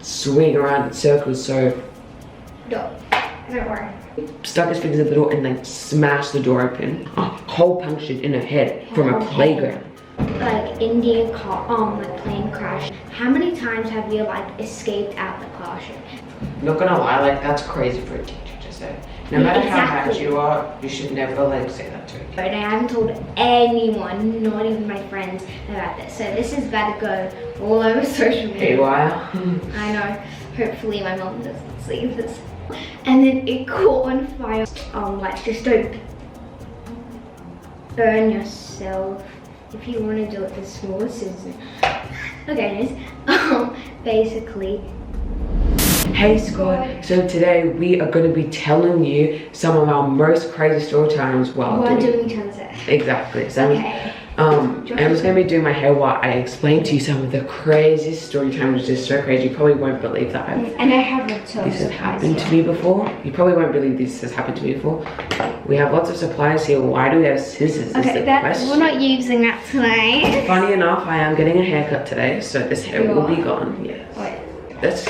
swing around in circles, so Don't worry. stuck his fingers in the door and like smashed the door open. A hole punctured in her head from a playground. Like Indian car, like plane crash. How many times have you like escaped out the classroom? Not gonna lie, like that's crazy for a teacher to say. No matter how bad you are, you should never like say that to a kid. But I haven't told anyone, not even my friends, about this. So this is about to go all over social media. Haywire. I know. Hopefully my mom doesn't see this. And then it caught on fire. Like just don't burn yourself. If you want to do it the smallest scissors. Okay, basically. Hey squad, so today we are going to be telling you some of our most crazy story times while doing transit. Exactly. So Okay. I was going to be doing my hair while I explained to you some of the craziest story times, which is so crazy. You probably won't believe that And I have lots of this has happened to me before. You probably won't believe this has happened to me before. We have lots of supplies here. Why do we have scissors? Okay, we're not using that tonight. Funny enough, I am getting a haircut today, so this hair will be gone. Yes. Wait. Let's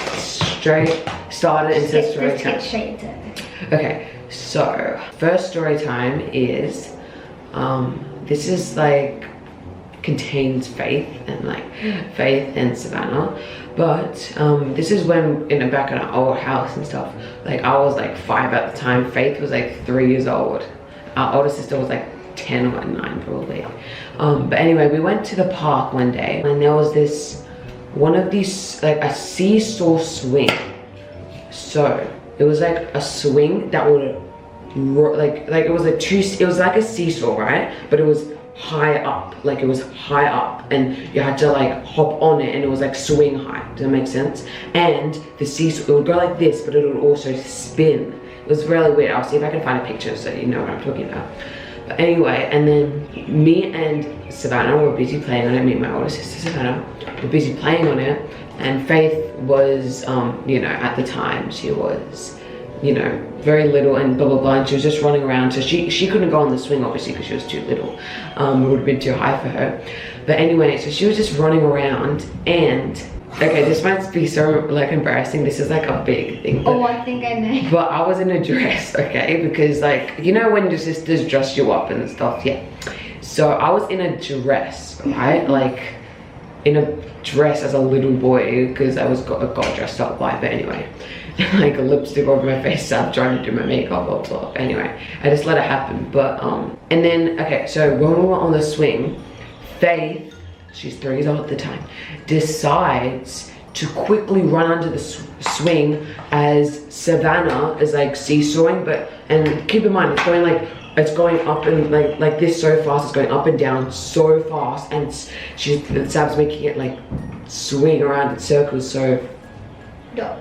start it into story Let's time. get straight into it. Okay, so first story time is this is like contains Faith and Savannah, but this is when in the back of our old house and stuff, like I was like 5 at the time. Faith was like 3 years old. Our older sister was like 10 or 9 probably. But anyway, we went to the park one day and there was this one of these, like a seesaw swing. So it was like a swing that would like it was it was like a seesaw, right? But it was high up, like it was high up and you had to like hop on it and it was like swing high. Does that make sense? And the seesaw, it would go like this, but it would also spin. It was really weird. I'll see if I can find a picture so you know what I'm talking about. But anyway, and then me and Savannah were busy playing on it. Me and my older sister Savannah were busy playing on it, and Faith was, you know, at the time she was, you know, very little and blah blah blah, and she was just running around. So she couldn't go on the swing obviously because she was too little. It would have been too high for her. But anyway, so she was just running around and. Okay, this might be so like embarrassing. This is like a big thing. Oh, I think I know. But I was in a dress, okay? Because like, you know when your sisters dress you up and stuff, yeah. So I was in a dress, right? Like in a dress as a little boy because I got dressed up like, but anyway. Like a lipstick over my face, so I'm trying to do my makeup, blah, blah. Anyway, I just let it happen. But, and then, okay, so when we were on the swing, Faith, she's 3 years old at the time, decides to quickly run under the swing as Savannah is like seesawing, and keep in mind it's going up and like this so fast, it's going up and down so fast, and Sav's making it like swing around in circles. So Don't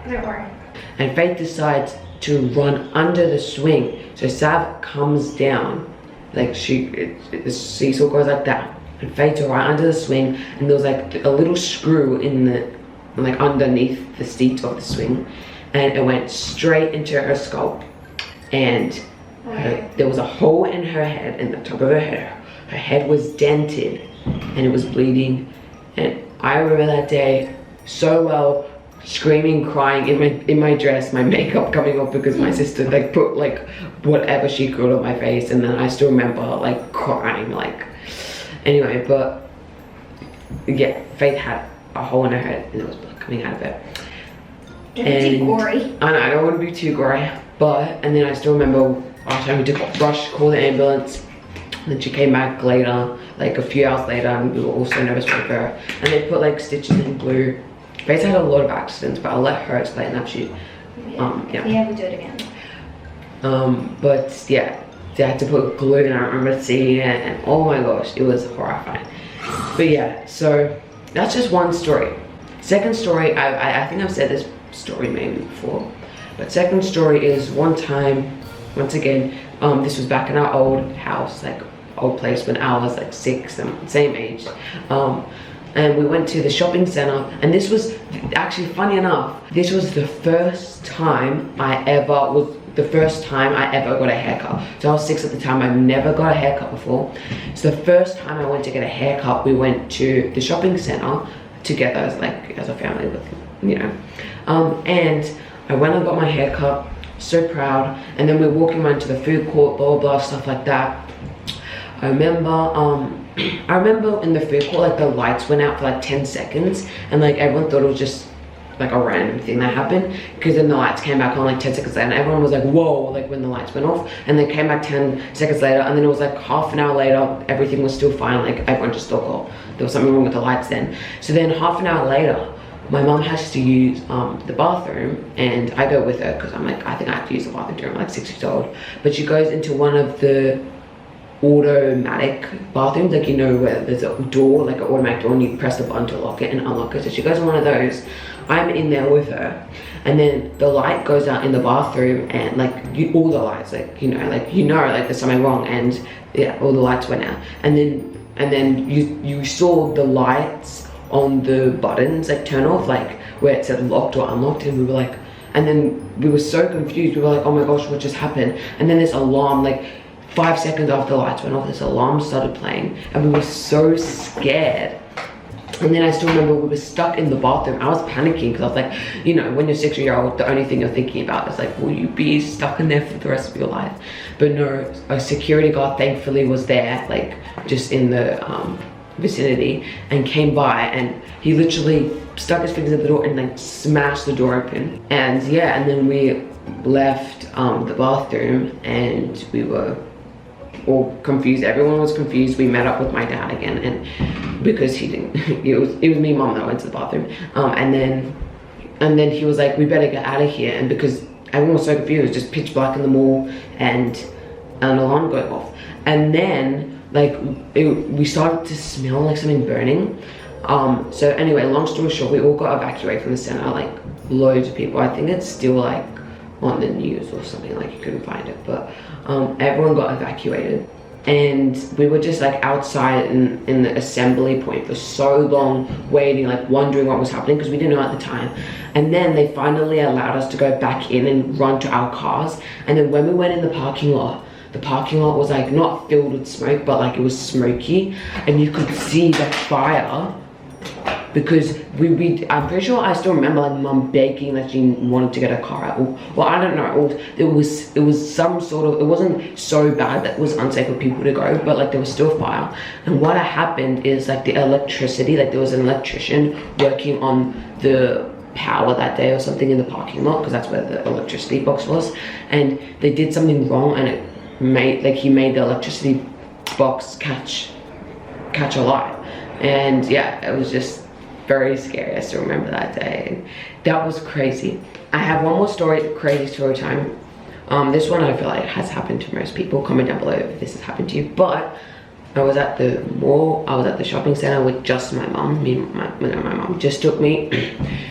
worry. And Faith decides to run under the swing, so Sav comes down, like the seesaw goes like that. And Faith's right under the swing, and there was like a little screw in the, like underneath the seat of the swing, and it went straight into her skull. And there was a hole in her head, in the top of her head. Her head was dented, and it was bleeding. And I remember that day so well, screaming, crying in my dress, my makeup coming off because my sister like put like whatever she could on my face, and then I still remember like crying like. Anyway, but yeah, Faith had a hole in her head and there was blood coming out of it. Too gory. I know, I don't want to be too gory, but, and then I still remember after having to rush, call the ambulance, and then she came back later, like a few hours later, and we were all so nervous for her, and they put like stitches in glue. Faith had a lot of accidents, but I'll let her explain that. She, yeah. If we ever do it again. But yeah. They had to put glue in. I remember seeing it, and oh my gosh, it was horrifying. But yeah, so that's just one story. Second story, I think I've said this story maybe before, but second story is one time, once again, this was back in our old house, like old place when I was like 6, same age. And we went to the shopping center, and this was actually, funny enough, this was the first time I ever got a haircut. So I was 6 at the time. I've never got a haircut before. So the first time I went to get a haircut, we went to the shopping center together as a family with you know. And I went and got my hair cut, so proud. And then we were walking around to the food court, blah, blah, blah, stuff like that. I remember in the food court, like the lights went out for like 10 seconds and like everyone thought it was just like a random thing that happened, because then the lights came back on like 10 seconds later and everyone was like, whoa, like when the lights went off, and they came back 10 seconds later, and then it was like half an hour later, everything was still fine, like everyone just thought, oh, there was something wrong with the lights then. So then half an hour later, my mom has to use the bathroom, and I go with her because I'm like, I think I have to use the bathroom too. I'm like 6 years old. But she goes into one of the automatic bathrooms, like, you know, where there's a door, like an automatic door, and you press the button to lock it and unlock it. So she goes in one of those. I'm in there with her, and then the light goes out in the bathroom, and like all the lights, like, you know, like there's something wrong, and yeah, all the lights went out, and then you saw the lights on the buttons like turn off, like where it said locked or unlocked, and we were like, and then we were so confused, we were like, oh my gosh, what just happened? And then this alarm, like 5 seconds after the lights went off, this alarm started playing, and we were so scared. And then I still remember we were stuck in the bathroom. I was panicking because I was like, you know, when you're 6 years old, the only thing you're thinking about is like, will you be stuck in there for the rest of your life? But no, a security guard thankfully was there, like just in the vicinity, and came by, and he literally stuck his fingers in the door and like smashed the door open. And yeah, and then we left the bathroom, and we were all confused. Everyone was confused. We met up with my dad again, and because he didn't, it was me and mom that went to the bathroom, and then he was like, we better get out of here. And because everyone was so confused, it was just pitch black in the mall, and an alarm going off, and then like we started to smell like something burning. So anyway, long story short, we all got evacuated from the center, like loads of people. I think it's still like on the news or something, like you couldn't find it, but everyone got evacuated, and we were just like outside in the assembly point for so long, waiting, like wondering what was happening, because we didn't know at the time. And then they finally allowed us to go back in and run to our cars. And then when we went in the parking lot was like not filled with smoke, but like it was smoky, and you could see the fire, because I'm pretty sure I still remember like mom begging that she wanted to get a car out. Well, I don't know, it was some sort of, it wasn't so bad that it was unsafe for people to go, but like there was still fire. And what had happened is like the electricity, like there was an electrician working on the power that day or something in the parking lot, because that's where the electricity box was, and they did something wrong, and it made, like he made the electricity box catch a light. And yeah, it was just very scary. I still remember that day, and that was crazy. I have one more crazy story time. This one I feel like has happened to most people. Comment down below if this has happened to you. But I was at the mall, I was at the shopping center with just my mom. My mom just took me.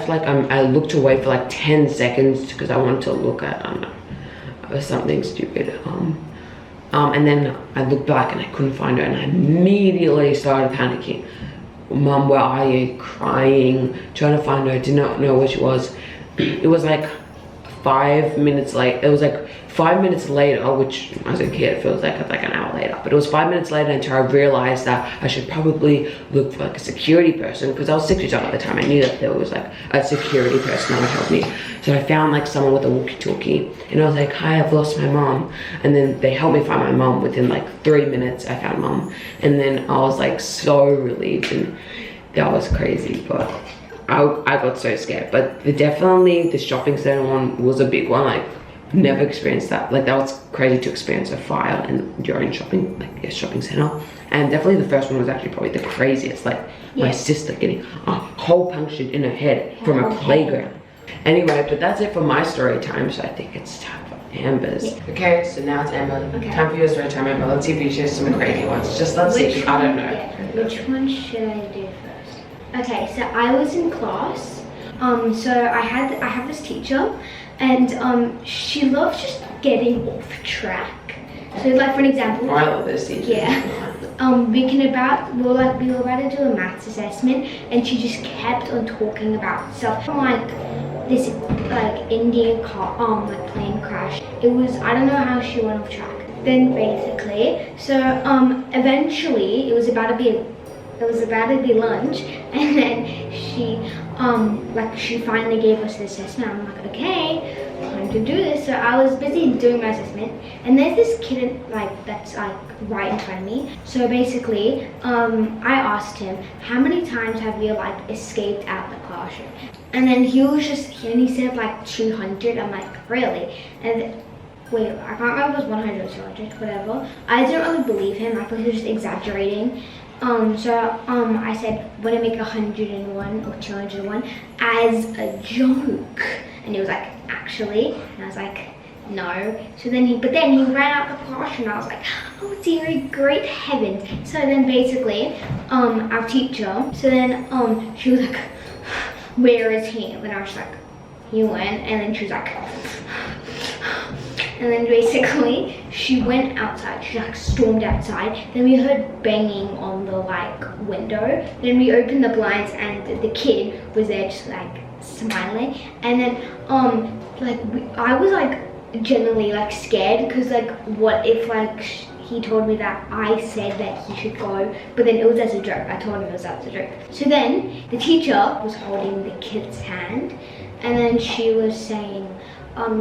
Like I looked away for like 10 seconds because I wanted to look at, I don't know, something stupid. And then I looked back and I couldn't find her, and I immediately started panicking. Mom, where are you? Crying, trying to find her, did not know where she was. It was like 5 minutes late. It was like 5 minutes later, which as a kid feels like an hour later, but it was 5 minutes later until I realized that I should probably look for like a security person, because I was 6 years old at the time. I knew that there was like a security person that would help me. So I found like someone with a walkie-talkie, and I was like, hi, I've lost my mom. And then they helped me find my mom. Within like 3 minutes I found mom, and then I was like so relieved, and that was crazy. But I got so scared. But definitely the shopping center one was a big one. Like never experienced that. Like that was crazy to experience a fire in your own shopping, like a shopping center. And definitely the first one was actually probably the craziest. Like my sister getting a hole punctured in her head from a playground. Anyway, but that's it for my story time. So I think it's time for Amber's. Okay, so now it's Amber. Okay. Time for your story time, Amber. Let's see if you share some crazy ones. Just let's see. I don't know. Yeah. Which one should I do first? Okay, so I was in class. So I have this teacher, and she loves just getting off track. So like for an example, I love this teacher. Yeah. we were about to do a maths assessment, and she just kept on talking about stuff from like this like Indian car like plane crash. It was, I don't know how she went off track. Then basically, so eventually it was about to be lunch, and then she like she finally gave us the assessment. I'm like, okay, time to do this. So I was busy doing my assessment, and there's this kid like that's like right in front of me. So basically, I asked him, how many times have you like escaped out the classroom? And then he said like 200. I'm like, really? And wait, I can't remember if it was 100 or 200, whatever. I didn't really believe him. I thought he was just exaggerating. I said, would I make 101 or 201 as a joke? And he was like, actually? And I was like, no. So then he ran out the classroom, and I was like, oh dear, great heavens. So then basically, our teacher, she was like, where is he? And then I was like, he went, and then she was like, and then basically she went outside. She like stormed outside. Then we heard banging on the like window. Then we opened the blinds, and the kid was there just like smiling. And then I was like genuinely like scared, because like what if like he told me that I said that he should go, but then it was as a joke. I told him it was as a joke. So then the teacher was holding the kid's hand, and then she was saying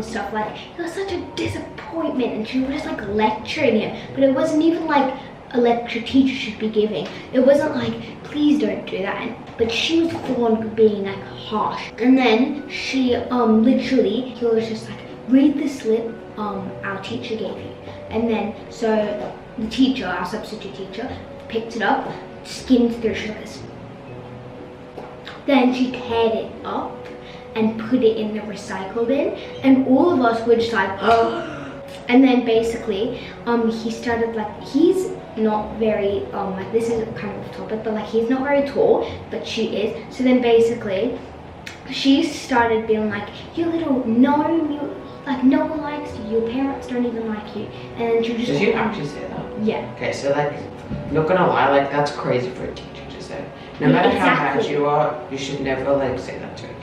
stuff like, it was such a disappointment, and she was just like lecturing him. But it wasn't even like a lecture teacher should be giving. It wasn't like, please don't do that. But she was full on being like harsh. And then she literally, he was just like, read the slip our teacher gave you. And then so the teacher, our substitute teacher, picked it up, skimmed through, she like this. Then she teared it up and put it in the recycle bin, and all of us were just like, oh. And then basically he started like, he's not very like, this is kind of off topic, but like he's not very tall, but she is. So then basically she started being like, you little gnome, you like, no one likes you, your parents don't even like you. And then she was just, did you actually say that? Yeah. Okay, so like, I'm not gonna lie, like that's crazy for a teacher to say. No matter how bad you are, you should never like say that to a kid.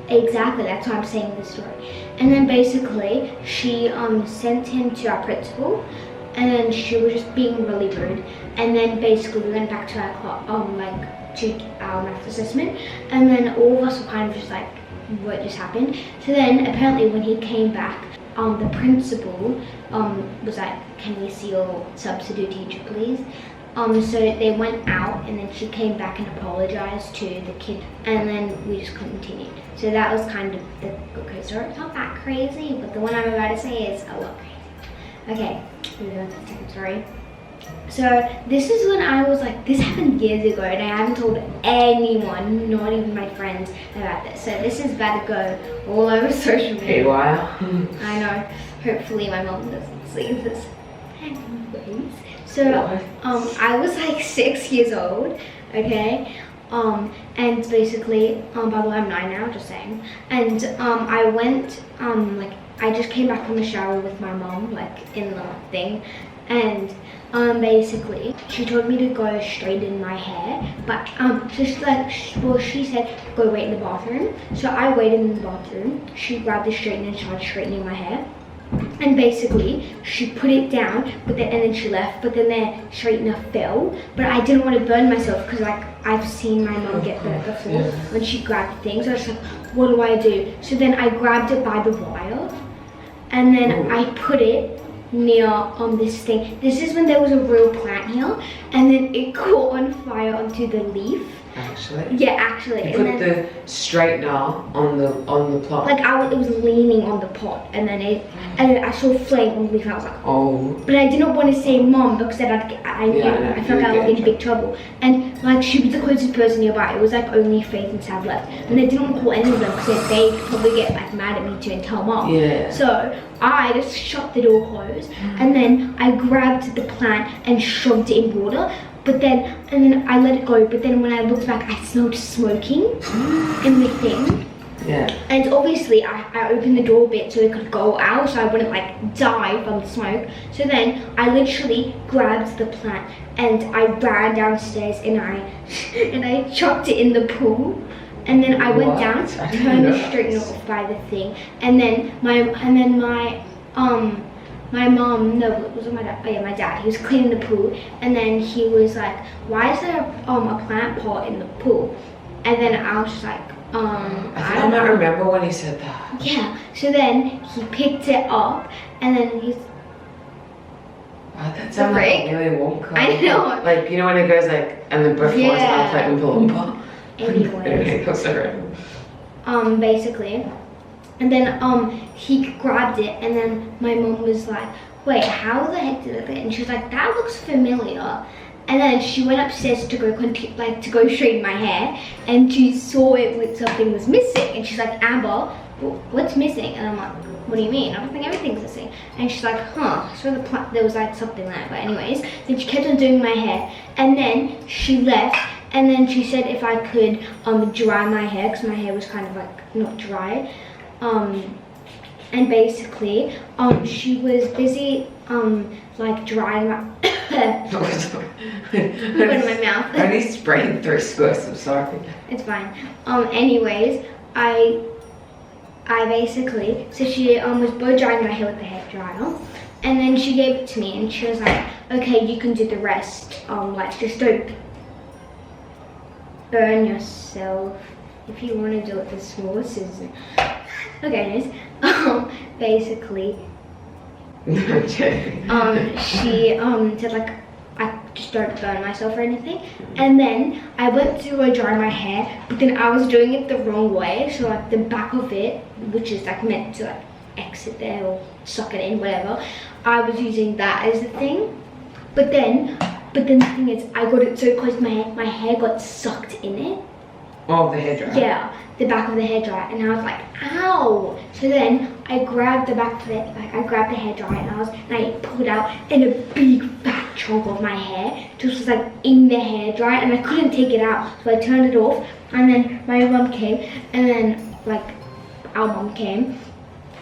Exactly, that's why I'm saying this story. And then basically she sent him to our principal, and then she was just being really rude. And then basically we went back to our to our math assessment, and then all of us were kind of just like, what just happened? So then apparently when he came back, the principal was like, can we see your substitute teacher please? So they went out, and then she came back and apologized to the kid, and then we just continued. So that was kind of the good story. It's not that crazy, but the one I'm about to say is a lot crazy. Okay, moving on to the second story. So this is when I was like, this happened years ago, and I haven't told anyone, not even my friends, about this. So this is about to go all over social media. Wow. I know. Hopefully my mom doesn't see this. Anyways, so I was like 6 years old, okay? And basically, by the way, I'm 9 now, just saying. And I went, like, I just came back from the shower with my mom, like, in the thing. And basically, she told me to go straighten my hair. But, just like, well, she said, go wait in the bathroom. So I waited in the bathroom. She grabbed the straightener and started straightening my hair. And basically, she put it down, and then she left, but then the straightener fell. But I didn't want to burn myself, because like, I've seen my mom get burnt before when she grabbed the thing. So I was like, what do I do? So then I grabbed it by the wire, and then I put it near this thing. This is when there was a real plant here, and then it caught on fire onto the leaf. Actually? Yeah, actually. You put the straightener on the pot. Like it was leaning on the pot, and then I saw flame on the leaf. I was like, oh. But I didn't want to say mom, because then I felt like I was in big trouble. And like, she was the closest person nearby. It was like only Faith and Sav left, and I didn't want to call any of them, because they could probably get like mad at me too and tell mom. Yeah. So I just shut the door closed, and then I grabbed the plant and shoved it in water. And then I let it go, but then when I looked back, I smelled smoking in the thing. Yeah. And obviously I opened the door a bit so it could go out, so I wouldn't like die from the smoke. So then I literally grabbed the plant and I ran downstairs and I chucked it in the pool. And then I went down, turned the straightener off by the thing, and then my mom, no, it wasn't my dad, oh yeah, my dad, he was cleaning the pool, and then he was like, why is there a plant pot in the pool? And then I was just like, I might remember when he said that. Yeah, so then he picked it up and then he's... Oh, that sounds like a really Wonka. I know. Like, you know when it goes like, and the breath flies out like Oompa Loompa? Anyways. That's so great. Basically. And then he grabbed it and then my mum was like, wait, how the heck did it fit? And she was like, that looks familiar. And then she went upstairs to go straighten my hair, and she saw it with something was missing, and she's like, Amber, what's missing? And I'm like, what do you mean? I don't think everything's missing. And she's like, huh, so there was like something there. But anyways, then she kept on doing my hair, and then she left, and then she said if I could dry my hair, because my hair was kind of like not dry. And basically, she was busy like drying my put in my mouth. I only sprayed 3 squirts, I'm sorry. It's fine. Anyways, I basically, so she was blow drying my hair with the hair dryer, and then she gave it to me, and she was like, okay, you can do the rest. Like just don't burn yourself. If you want to do it with small scissors. Okay, anyways, basically. Okay. She said like, I just don't burn myself or anything. And then I went to go dry my hair, but then I was doing it the wrong way. So like the back of it, which is like meant to like exit there or suck it in, whatever, I was using that as the thing. But then the thing is, I got it so close to my hair got sucked in it. Oh, the hairdryer. Yeah, the back of the hairdryer, and I was like, ow! So then I grabbed the back of it, like I grabbed the hairdryer, and I pulled out, and a big fat chunk of my hair just was like in the hairdryer, and I couldn't take it out, so I turned it off, and then my mum came, and then like our mum came,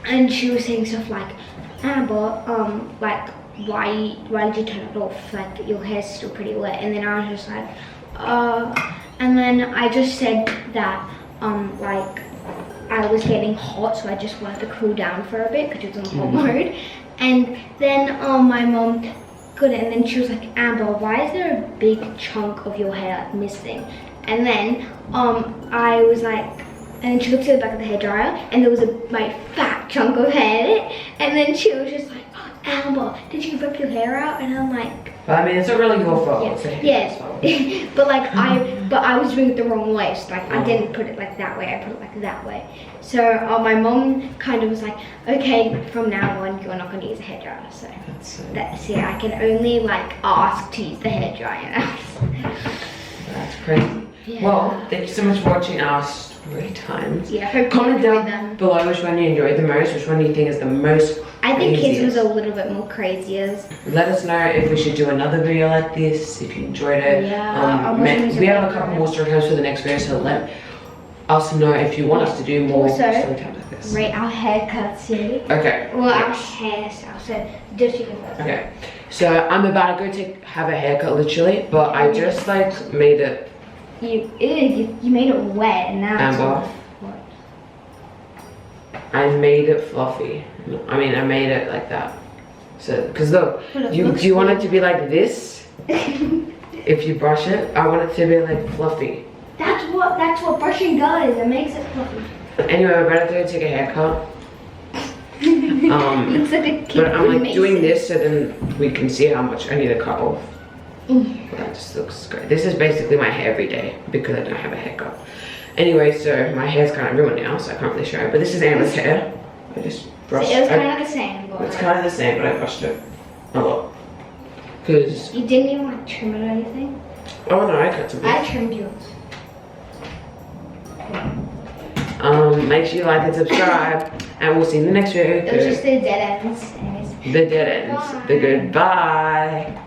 and she was saying stuff like, Amber, like why did you turn it off? Like your hair's still pretty wet, and then I was just like, and then I just said that, like, I was getting hot, so I just wanted to cool down for a bit, because it was on hot mode. And then, my mom got it, and then she was like, Amber, why is there a big chunk of your hair missing? And then, I was like, and then she looked at the back of the hairdryer, and there was my fat chunk of hair in it. And then she was just like, oh, Amber, did you rip your hair out? And I'm like, but I mean, it's not really your fault. Yeah. But like I was doing it the wrong way. So like I didn't put it like that way. I put it like that way. So my mom kind of was like, okay, from now on you're not going to use a hairdryer. So that's it. I can only like ask to use the hairdryer now. That's crazy. Yeah. Well, thank you so much for watching our story times. Yeah, hope comment you down them. Below which one you enjoyed the most, which one do you think is the most I think craziest. his was a little bit more crazier. Let us know if we should do another video like this, if you enjoyed it. Yeah, we have a couple more story times for the next video, so let us know if you want us to do more story times like this. Rate our haircuts too. Okay. Well, our hairstyle, so just you can first. Okay, so I'm about to go have a haircut literally, but I just like made it. You made it wet and now Amber. I made it fluffy. I mean, I made it like that. So, because look, do you want it to be like this? If you brush it, I want it to be like fluffy. That's what brushing does. It makes it fluffy. Anyway, we're about to go take a haircut. Looks like a kid. But I'm like doing this so then we can see how much I need to cut off. That just looks great. This is basically my hair every day because I don't have a haircut. Anyway, so my hair's kind of ruined now, so I can't really show it. But this is Amber's hair. I just brushed it. It was kind of the same. It's kind of the same, but I brushed it a lot. Because you didn't even like trim it or anything? Oh no, I cut some. I trimmed yours. Make sure you like and subscribe, and we'll see you in the next video. It was just the dead ends. Anyways. The dead ends. Bye. The goodbye.